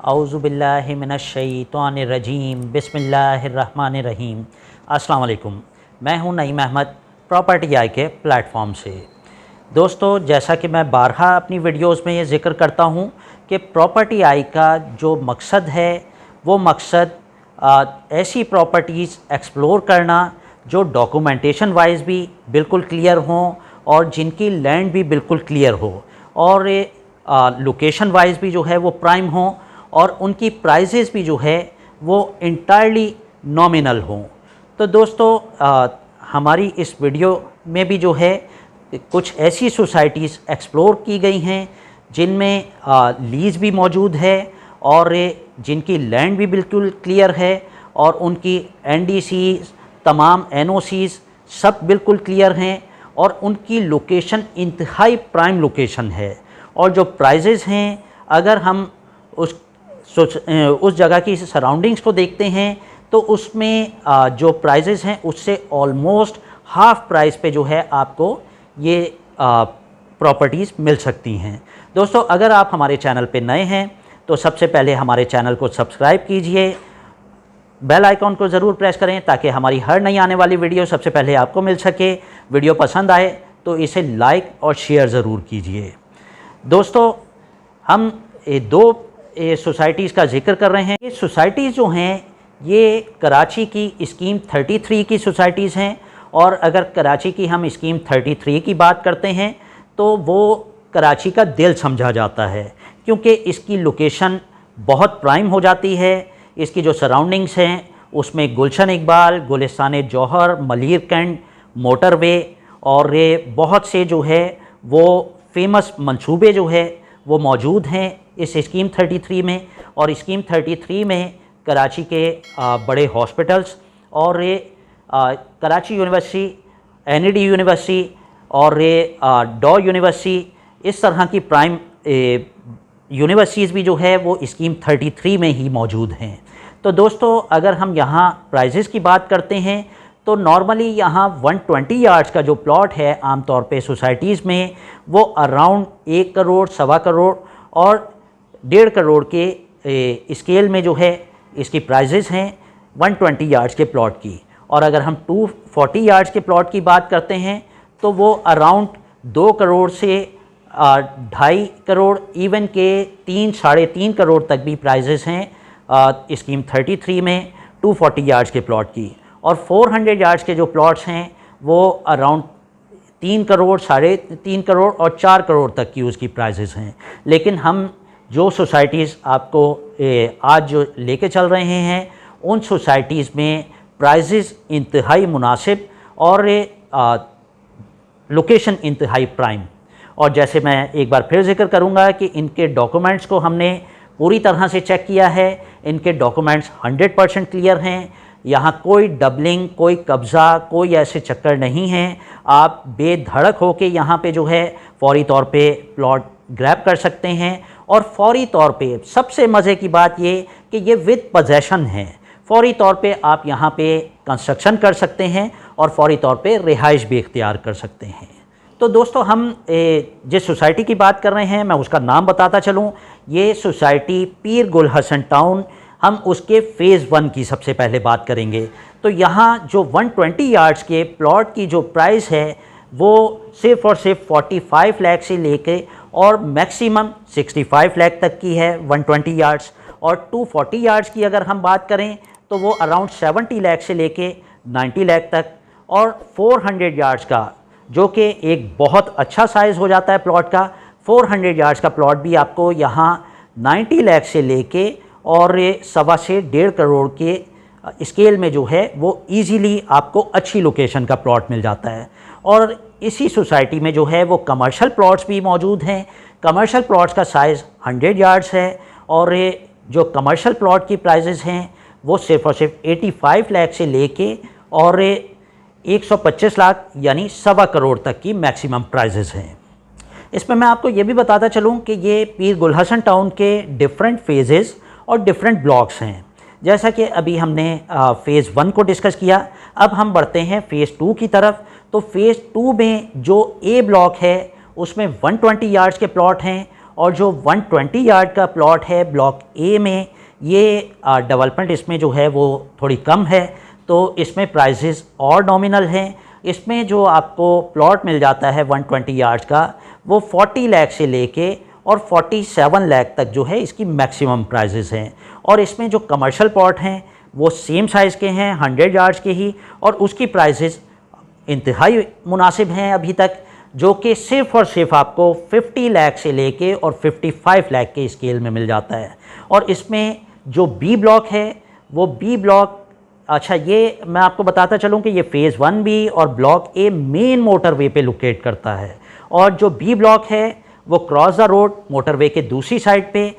औज़ुबिल्लाहि मिनश्शैतानिर्रजीम बिस्मिल्लाहिर्रहमानिर्रहीम। अस्सलाम वालेकुम। मैं हूं नईम अहमद प्रॉपर्टी आई के प्लेटफॉर्म से। दोस्तों, जैसा कि मैं बारहा अपनी वीडियोस में ये ज़िक्र करता हूं कि प्रॉपर्टी आई का जो मकसद है वो मकसद ऐसी प्रॉपर्टीज़ एक्सप्लोर करना जो डॉक्यूमेंटेशन वाइज भी बिल्कुल क्लियर हों और जिनकी लैंड भी बिल्कुल क्लियर हो और लोकेशन वाइज भी जो है वो प्राइम हो और उनकी प्राइजेज़ भी जो है वो इंटायरली नॉमिनल हों। तो दोस्तों, हमारी इस वीडियो में भी जो है कुछ ऐसी सोसाइटीज़ एक्सप्लोर की गई हैं जिनमें लीज़ भी मौजूद है और जिनकी लैंड भी बिल्कुल क्लियर है और उनकी एनडीसीज़, तमाम एनओसीज़ सब बिल्कुल क्लियर हैं और उनकी लोकेशन इंतहाई प्राइम लोकेशन है। और जो प्राइजेज़ हैं, अगर हम उस जगह की सराउंडिंग्स को देखते हैं तो उसमें जो प्राइजेज़ हैं उससे ऑलमोस्ट हाफ़ प्राइस पे जो है आपको ये प्रॉपर्टीज़ मिल सकती हैं। दोस्तों, अगर आप हमारे चैनल पे नए हैं तो सबसे पहले हमारे चैनल को सब्सक्राइब कीजिए, बेल आइकॉन को ज़रूर प्रेस करें ताकि हमारी हर नई आने वाली वीडियो सबसे पहले आपको मिल सके। वीडियो पसंद आए तो इसे लाइक और शेयर ज़रूर कीजिए। दोस्तों, हम दो सोसाइटीज़ का जिक्र कर रहे हैं। ये सोसाइटीज़ जो हैं ये कराची की स्कीम 33 की सोसाइटीज़ हैं और अगर कराची की हम स्कीम 33 की बात करते हैं तो वो कराची का दिल समझा जाता है क्योंकि इसकी लोकेशन बहुत प्राइम हो जाती है। इसकी जो सराउंडिंग्स हैं उसमें गुलशन इकबाल, गुलिस्तान जौहर, मलीरकंड, मोटरवे और ये बहुत से जो है वो फेमस मंसूबे जो है वो मौजूद हैं इस स्कीम 33 में। और स्कीम 33 में कराची के बड़े हॉस्पिटल्स और कराची यूनिवर्सिटी, एनईडी यूनिवर्सिटी और डॉ यूनिवर्सिटी, इस तरह की प्राइम यूनिवर्सिटीज़ भी जो है वो स्कीम 33 में ही मौजूद हैं। तो दोस्तों, अगर हम यहाँ प्राइजेज़ की बात करते हैं तो नॉर्मली यहाँ 120 यार्ड्स का जो प्लॉट है आमतौर पे सोसाइटीज़ में वो अराउंड 1 करोड़, सवा करोड़ और 1.5 करोड़ के स्केल में जो है इसकी प्राइजेज़ हैं 120 यार्ड्स के प्लॉट की। और अगर हम 240 यार्ड्स के प्लॉट की बात करते हैं तो वो अराउंड 2 करोड़ से 2.5 करोड़, इवन के 3, साढ़े 3 करोड़ तक भी प्राइजेज़ हैं स्कीम 33 में 240 यार्ड्स के प्लॉट की। और 400 यार्ड्स के जो प्लॉट्स हैं वो अराउंड 3 करोड़, साढ़े 3 करोड़ और 4 करोड़ तक की उसकी प्राइजेज़ हैं। लेकिन हम जो सोसाइटीज़ आपको आज जो लेके चल रहे हैं उन सोसाइटीज़ में प्राइजेज़ इंतहाई मुनासिब और लोकेशन इंतहाई प्राइम। और जैसे मैं एक बार फिर जिक्र करूंगा कि इनके डॉक्यूमेंट्स को हमने पूरी तरह से चेक किया है। इनके डॉक्यूमेंट्स 100% क्लियर हैं। यहाँ कोई डबलिंग, कोई कब्ज़ा, कोई ऐसे चक्कर नहीं हैं। आप बेधड़क होके यहाँ पे जो है फौरी तौर पे प्लॉट ग्रैब कर सकते हैं और फौरी तौर पे सबसे मज़े की बात ये कि ये विद पोजेसन है। फौरी तौर पे आप यहाँ पे कंस्ट्रक्शन कर सकते हैं और फौरी तौर पे रिहाइश भी इख्तियार कर सकते हैं। तो दोस्तों, हम जिस सोसाइटी की बात कर रहे हैं मैं उसका नाम बताता चलूँ। ये सोसाइटी पीर गुल हसन टाउन, हम उसके फ़ेज़ 1 की सबसे पहले बात करेंगे। तो यहाँ जो 120 यार्ड्स के प्लॉट की जो प्राइस है वो सिर्फ़ और सिर्फ 45 लाख से लेके और मैक्सिमम 65 लाख तक की है 120 यार्ड्स। और 240 यार्ड्स की अगर हम बात करें तो वो अराउंड 70 लाख से लेके 90 लाख तक। और 400 यार्ड्स का जो कि एक बहुत अच्छा साइज़ हो जाता है प्लॉट का, 400 यार्ड्स का प्लॉट भी आपको यहाँ 90 लाख से लेके और 1.25 से 1.5 करोड़ के स्केल में जो है वो इजीली आपको अच्छी लोकेशन का प्लॉट मिल जाता है। और इसी सोसाइटी में जो है वो कमर्शियल प्लॉट्स भी मौजूद हैं। कमर्शियल प्लॉट्स का साइज़ 100 यार्ड्स है और जो कमर्शियल प्लॉट की प्राइजेज़ हैं वो सिर्फ़ और सिर्फ 85 लाख से लेके और 125 लाख यानी 1.25 करोड़ तक की मैक्सिमम प्राइजेज़ हैं। इसमें मैं आपको ये भी बताता चलूँ कि ये पीर गुल हसन टाउन के डिफरेंट फेजेज़ और डिफरेंट ब्लॉक्स हैं। जैसा कि अभी हमने फ़ेज़ 1 को डिस्कस किया, अब हम बढ़ते हैं फ़ेज़ 2 की तरफ। तो फ़ेज़ 2 में जो ए ब्लॉक है उसमें 120 यार्ड्स के प्लॉट हैं और जो 120 यार्ड का प्लॉट है ब्लॉक ए में, ये डेवलपमेंट इसमें जो है वो थोड़ी कम है, तो इसमें प्राइसेस और नॉमिनल हैं। इसमें जो आपको प्लॉट मिल जाता है 120 यार्ड्स का, वो 40 लाख से लेके और 47 लाख तक जो है इसकी मैक्सिमम प्राइसेस हैं। और इसमें जो कमर्शियल प्लॉट हैं वो सेम साइज़ के हैं, 100 यार्ड्स के ही, और उसकी प्राइसेस इंतहाई मुनासिब हैं अभी तक, जो कि सिर्फ़ और सिर्फ आपको 50 लाख से लेके और 55 लाख के स्केल में मिल जाता है। और इसमें जो बी ब्लॉक है वो बी ब्लॉक, अच्छा ये मैं आपको बताता चलूँ कि ये फ़ेज़ 1B और ब्लॉक ए मेन मोटरवे पे लोकेट करता है, और जो बी ब्लॉक है वो क्रॉस द रोड मोटरवे के दूसरी साइड पे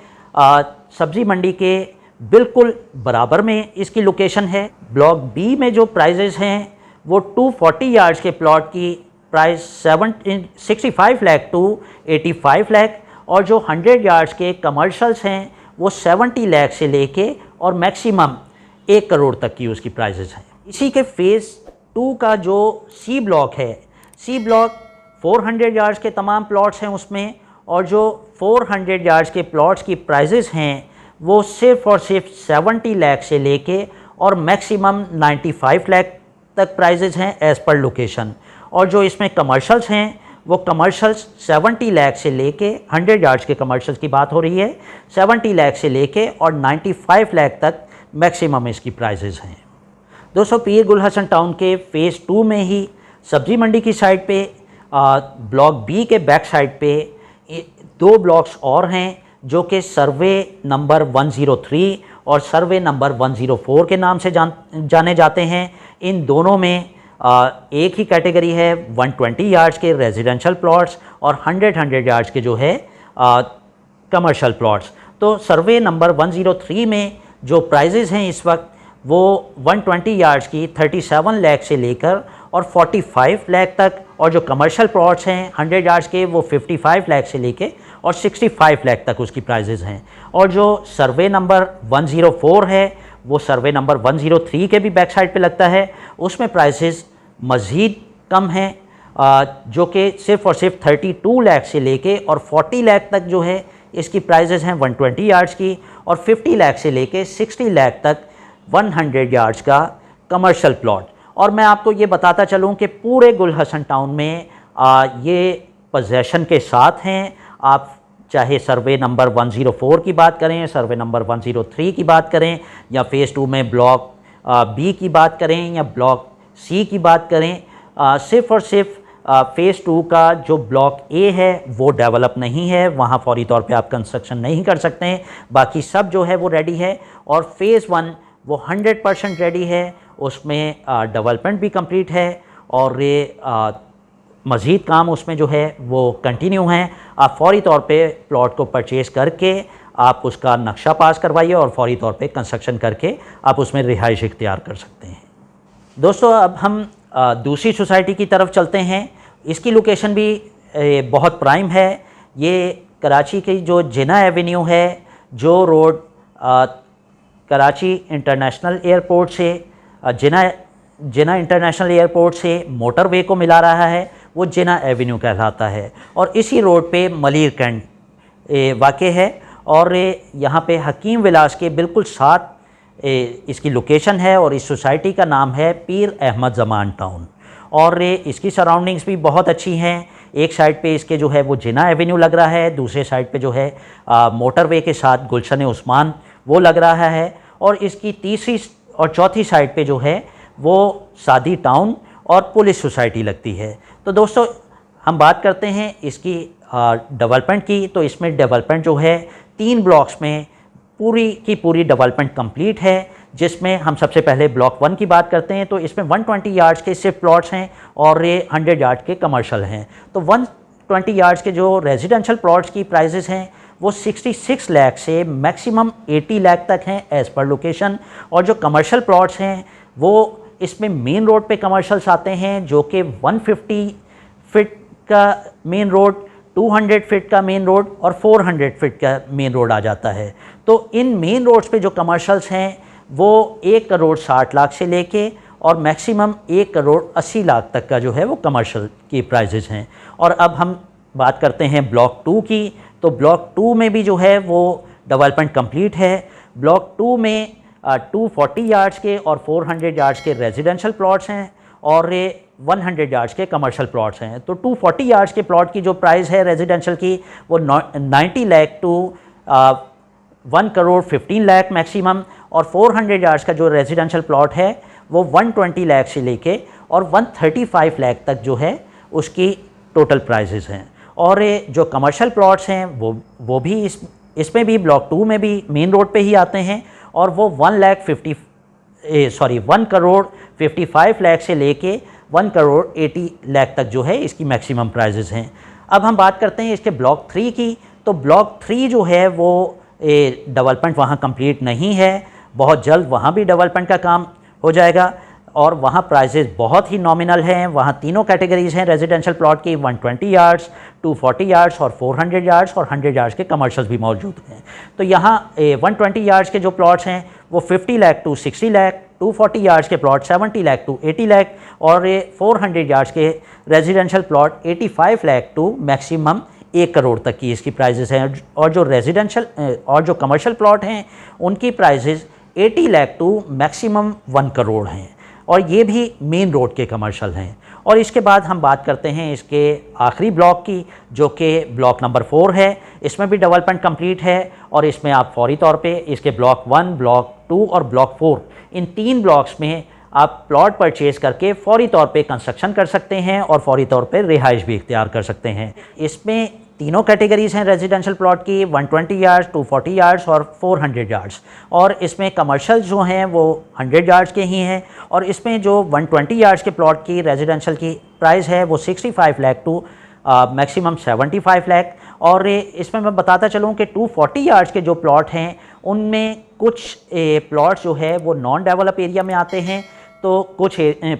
सब्ज़ी मंडी के बिल्कुल बराबर में इसकी लोकेशन है। ब्लॉक बी में जो प्राइजेज़ हैं वो 240 यार्ड्स के प्लॉट की प्राइस 65 लाख टू 85 लाख, और जो 100 यार्ड्स के कमर्शल्स हैं वो 70 लाख से लेके और मैक्सिमम 1 करोड़ तक की उसकी प्राइसेस हैं। इसी के फ़ेज़ 2 का जो सी ब्लॉक है, सी ब्लॉक 400 यार्ड्स के तमाम प्लॉट्स हैं उसमें, और जो 400 यार्ड्स के प्लॉट्स की प्राइसेस हैं वो सिर्फ़ और सिर्फ 70 लाख से लेके और मैक्सिमम 95 लाख तक प्राइसेस हैं एज़ पर लोकेशन। और जो इसमें कमर्शल्स हैं वो कमर्शल्स 70 लाख से लेके, 100 यार्ड्स के कमर्शल्स की बात हो रही है, 70 लाख से लेके और 95 लाख तक मैक्सिमम इसकी प्राइसेस हैं। दोस्तों, पीर गुल हसन टाउन के फ़ेज़ 2 में ही सब्ज़ी मंडी की साइड पे ब्लॉक बी के बैक साइड पे 2 ब्लॉक्स और हैं जो कि सर्वे नंबर 103 और सर्वे नंबर 104 के नाम से जाने जाते हैं। इन दोनों में एक ही कैटेगरी है, 120 यार्ड्स के रेजिडेंशियल प्लॉट्स और 100 यार्ड्स के जो है कमर्शियल प्लॉट्स। तो सर्वे नंबर 103 में जो प्राइजेज़ हैं इस वक्त वो 120 यार्ड्स की 37 लाख से लेकर और 45 लाख तक, और जो कमर्शियल प्लॉट्स हैं 100 यार्ड्स के वो 55 लाख से लेके और 65 लाख तक उसकी प्राइजेज़ हैं। और जो सर्वे नंबर 104 है वो सर्वे नंबर 103 के भी बैक साइड पे लगता है, उसमें प्राइसेस मज़ीद कम हैं, जो कि सिर्फ़ और सिर्फ 32 लाख से लेके और 40 लाख तक जो है इसकी प्राइसेस हैं 120 यार्ड्स की, और 50 लाख से लेके 60 लाख तक 100 यार्ड्स का कमर्शियल प्लॉट। और मैं आपको ये बताता चलूँ कि पूरे गुल हसन टाउन में ये पोजेसन के साथ हैं। आप चाहे सर्वे नंबर 104 की बात करें, सर्वे नंबर 103 की बात करें, या फ़ेज़ 2 में ब्लॉक बी की बात करें या ब्लॉक सी की बात करें, सिर्फ़ और सिर्फ फ़ेज़ 2 का जो ब्लॉक ए है वो डेवलप नहीं है, वहाँ फौरी तौर पे आप कंस्ट्रक्शन नहीं कर सकते हैं। बाकी सब जो है वो रेडी है, और फ़ेज़ 1 वो 100% रेडी है, उसमें डेवलपमेंट भी कंप्लीट है, और ये मज़ीद काम उसमें जो है वो कंटिन्यू हैं। आप फौरी तौर पे प्लॉट को परचेज़ करके आप उसका नक्शा पास करवाइए और फौरी तौर पे कंस्ट्रक्शन करके आप उसमें रिहाइश इख्तियार कर सकते हैं। दोस्तों, अब हम दूसरी सोसाइटी की तरफ चलते हैं। इसकी लोकेशन भी बहुत प्राइम है। ये कराची की जो जिना एवेन्यू है, जो रोड कराची इंटरनेशनल एयरपोर्ट से जिना इंटरनेशनल एयरपोर्ट से मोटरवे को मिला रहा है, वो जिना एवेन्यू कहलाता है। और इसी रोड पे मलीर कैंट वाक़े है, और यहाँ पे हकीम विलास के बिल्कुल साथ इसकी लोकेशन है, और इस सोसाइटी का नाम है पीर अहमद ज़मान टाउन। और इसकी सराउंडिंग्स भी बहुत अच्छी हैं। एक साइड पे इसके जो है वो जिना एवेन्यू लग रहा है, दूसरे साइड पे जो है मोटरवे के साथ गुलशन उस्मान वो लग रहा है, और इसकी तीसरी और चौथी साइड पे जो है वो सादी टाउन और पुलिस सोसाइटी लगती है। तो दोस्तों, हम बात करते हैं इसकी डेवलपमेंट की। तो इसमें डेवलपमेंट जो है 3 ब्लॉक्स में पूरी की पूरी डेवलपमेंट कंप्लीट है, जिसमें हम सबसे पहले ब्लॉक 1 की बात करते हैं। तो इसमें 120 यार्ड्स के सिर्फ प्लॉट्स हैं और ये 100 यार्ड के कमर्शियल हैं। तो 120 यार्ड्स के जो रेजिडेंशियल प्लॉट्स की प्राइसेस हैं वो 66 लाख से मैक्सिमम 80 लाख तक हैं एज़ पर लोकेशन, और जो कमर्शियल प्लॉट्स हैं वो इसमें मेन रोड पे कमर्शियल्स आते हैं, जो कि 150 फीट का मेन रोड, 200 फीट का मेन रोड और 400 फीट का मेन रोड आ जाता है। तो इन मेन रोड्स पे जो कमर्शियल्स हैं वो 1 करोड़ 60 लाख से लेके और मैक्सिमम 1 करोड़ 80 लाख तक का जो है वो कमर्शियल की प्राइजेज़ हैं। और अब हम बात करते हैं ब्लॉक 2 की, तो ब्लॉक 2 में भी जो है वो डेवलपमेंट कंप्लीट है। ब्लॉक 2 में 240 यार्ड्स के और 400 यार्ड्स के रेजिडेंशियल प्लॉट्स हैं और 100 यार्ड्स के कमर्शियल प्लॉट्स हैं। तो 240 यार्ड्स के प्लॉट की जो प्राइस है रेजिडेंशियल की वो 90 लाख टू 1 करोड़ 15 लाख मैक्सिमम, और 400 यार्ड्स का जो रेजिडेंशियल प्लॉट है वो 120 लाख से लेके और 135 लाख तक जो है उसकी टोटल प्राइजेस हैं। और जो कमर्शियल प्लॉट्स हैं वो भी इसमें भी ब्लॉक 2 में भी मेन रोड पे ही आते हैं और वो 1 करोड़ 55 लाख से लेके 1 करोड़ 80 लाख तक जो है इसकी मैक्सिमम प्राइजेस हैं। अब हम बात करते हैं इसके ब्लॉक 3 की। तो ब्लॉक 3 जो है वो डेवलपमेंट वहाँ कंप्लीट नहीं है, बहुत जल्द वहाँ भी डेवलपमेंट का काम हो जाएगा और वहाँ प्राइसेस बहुत ही नॉमिनल हैं। वहाँ तीनों कैटेगरीज़ हैं रेजिडेंशियल प्लॉट की, 120 यार्ड्स, 240 यार्ड्स और 400 यार्ड्स और 100 यार्ड्स के कमर्शियल्स भी मौजूद हैं। तो यहाँ 120 यार्ड्स के जो प्लॉट्स हैं वो 50 लाख टू 60 लाख, 240 यार्ड्स के प्लॉट 70 लाख टू 80 लाख और 400 यार्ड्स के residential plot 85 lakh to maximum 1 crore तक की इसकी प्राइजेस हैं। और जो रेजिडेंशियल और जो कमर्शियल प्लॉट हैं उनकी prices 80 lakh to maximum 1 crore हैं और ये भी मेन रोड के कमर्शियल हैं। और इसके बाद हम बात करते हैं इसके आखिरी ब्लॉक की, जो कि ब्लॉक नंबर 4 है। इसमें भी डेवलपमेंट कंप्लीट है और इसमें आप फौरी तौर पे इसके ब्लॉक 1, ब्लॉक 2 और ब्लॉक 4 इन 3 ब्लॉक्स में आप प्लॉट परचेज करके फौरी तौर पे कंस्ट्रक्शन कर सकते हैं और फौरी तौर पे रिहाइश भी इख्तियार कर सकते हैं। इसमें तीनों कैटेगरीज़ हैं रेजिडेंशियल प्लॉट की, 120 यार्ड्स, 240 यार्ड्स और 400 यार्ड्स। और इसमें कमर्शियल जो हैं वो 100 यार्ड्स के ही हैं। और इसमें जो 120 यार्ड्स के प्लॉट की रेजिडेंशियल की प्राइस है वो 65 लाख टू मैक्सिमम 75 लाख। और इसमें मैं बताता चलूँ कि 240 यार्ड्स के जो प्लॉट हैं उनमें कुछ प्लॉट जो है वो नॉन डेवलप एरिया में आते हैं, तो कुछ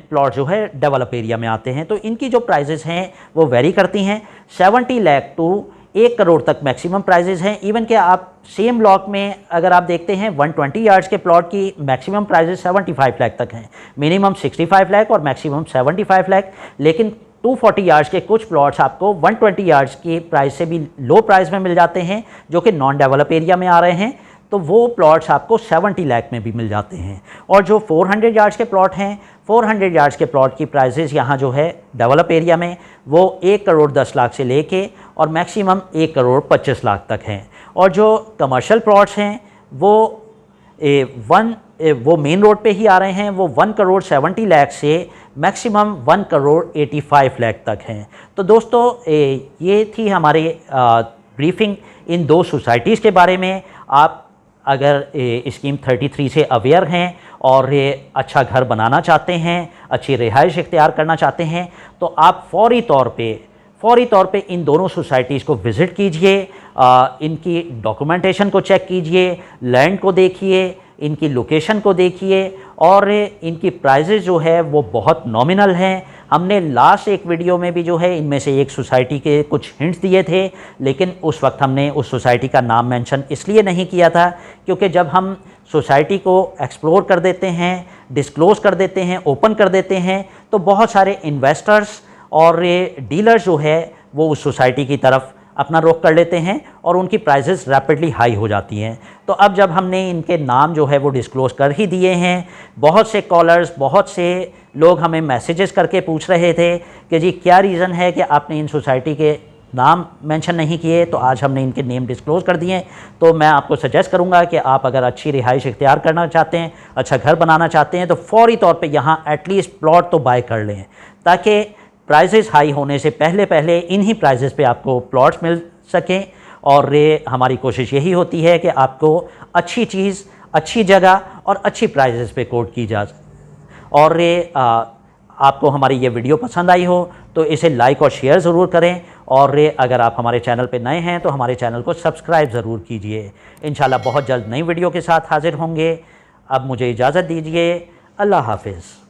प्लॉट जो है डेवलप एरिया में आते हैं। तो इनकी जो प्राइजेस हैं वो वेरी करती हैं, 70 लाख टू 1 करोड़ तक मैक्सिमम प्राइजेस हैं। इवन कि आप सेम ब्लॉक में अगर आप देखते हैं 120 यार्ड्स के प्लॉट की मैक्सिमम प्राइजेस 75 लाख तक हैं, मिनिमम 65 लाख और मैक्सिमम 75 लाख। लेकिन 240 यार्ड्स के कुछ प्लॉट्स आपको 120 यार्ड्स की प्राइस से भी लो प्राइस में मिल जाते हैं जो कि नॉन डेवलप एरिया में आ रहे हैं, तो वो प्लॉट्स आपको 70 लाख में भी मिल जाते हैं। और जो 400 यार्ड्स के प्लॉट हैं, 400 यार्ड्स के प्लॉट की प्राइसेस यहाँ जो है डेवलप एरिया में वो 1 करोड़ 10 लाख से लेके और मैक्सिमम 1 करोड़ 25 लाख तक हैं। और जो कमर्शियल प्लॉट्स हैं वो मेन रोड पे ही आ रहे हैं, वो 1 करोड़ 70 लाख से मैक्सिमम 1 करोड़ 85 लाख तक हैं। तो दोस्तों ये थी हमारी ब्रीफिंग इन 2 सोसाइटीज़ के बारे में। आप अगर स्कीम 33 से अवेयर हैं और अच्छा घर बनाना चाहते हैं, अच्छी रिहाइश इख्तियार करना चाहते हैं, तो आप फौरी तौर पे इन दोनों सोसाइटीज़ को विज़िट कीजिए, इनकी डॉक्यूमेंटेशन को चेक कीजिए, लैंड को देखिए, इनकी लोकेशन को देखिए और इनकी प्राइजेज़ जो है वो बहुत नॉमिनल हैं। हमने लास्ट एक वीडियो में भी जो है इनमें से एक सोसाइटी के कुछ हिंट्स दिए थे, लेकिन उस वक्त हमने उस सोसाइटी का नाम मेंशन इसलिए नहीं किया था क्योंकि जब हम सोसाइटी को एक्सप्लोर कर देते हैं, डिस्क्लोज़ कर देते हैं, ओपन कर देते हैं, तो बहुत सारे इन्वेस्टर्स और डीलर्स जो है वो उस सोसाइटी की तरफ अपना रुख कर लेते हैं और उनकी प्राइसेस रैपिडली हाई हो जाती हैं। तो अब जब हमने इनके नाम जो है वो डिस्क्लोज़ कर ही दिए हैं, बहुत से कॉलर्स, बहुत से लोग हमें मैसेजेस करके पूछ रहे थे कि जी क्या रीज़न है कि आपने इन सोसाइटी के नाम मेंशन नहीं किए, तो आज हमने इनके नेम डिस्क्लोज़ कर दिए। तो मैं आपको सजेस्ट करूंगा कि आप अगर अच्छी रिहाइश इख्तियार करना चाहते हैं, अच्छा घर बनाना चाहते हैं, तो फौरी तौर पे यहाँ एटलीस्ट प्लॉट तो बाय कर लें ताकि प्राइसेस हाई होने से पहले इन्हीं प्राइसेस पे आपको प्लॉट्स मिल सकें। और हमारी कोशिश यही होती है कि आपको अच्छी चीज़, अच्छी जगह और अच्छी प्राइसेस पे कोट की जा सके। और आपको हमारी ये वीडियो पसंद आई हो तो इसे लाइक और शेयर ज़रूर करें, और अगर आप हमारे चैनल पे नए हैं तो हमारे चैनल को सब्सक्राइब ज़रूर कीजिए। इंशाल्लाह बहुत जल्द नई वीडियो के साथ हाज़िर होंगे। अब मुझे इजाज़त दीजिए। अल्लाह हाफ़िज़।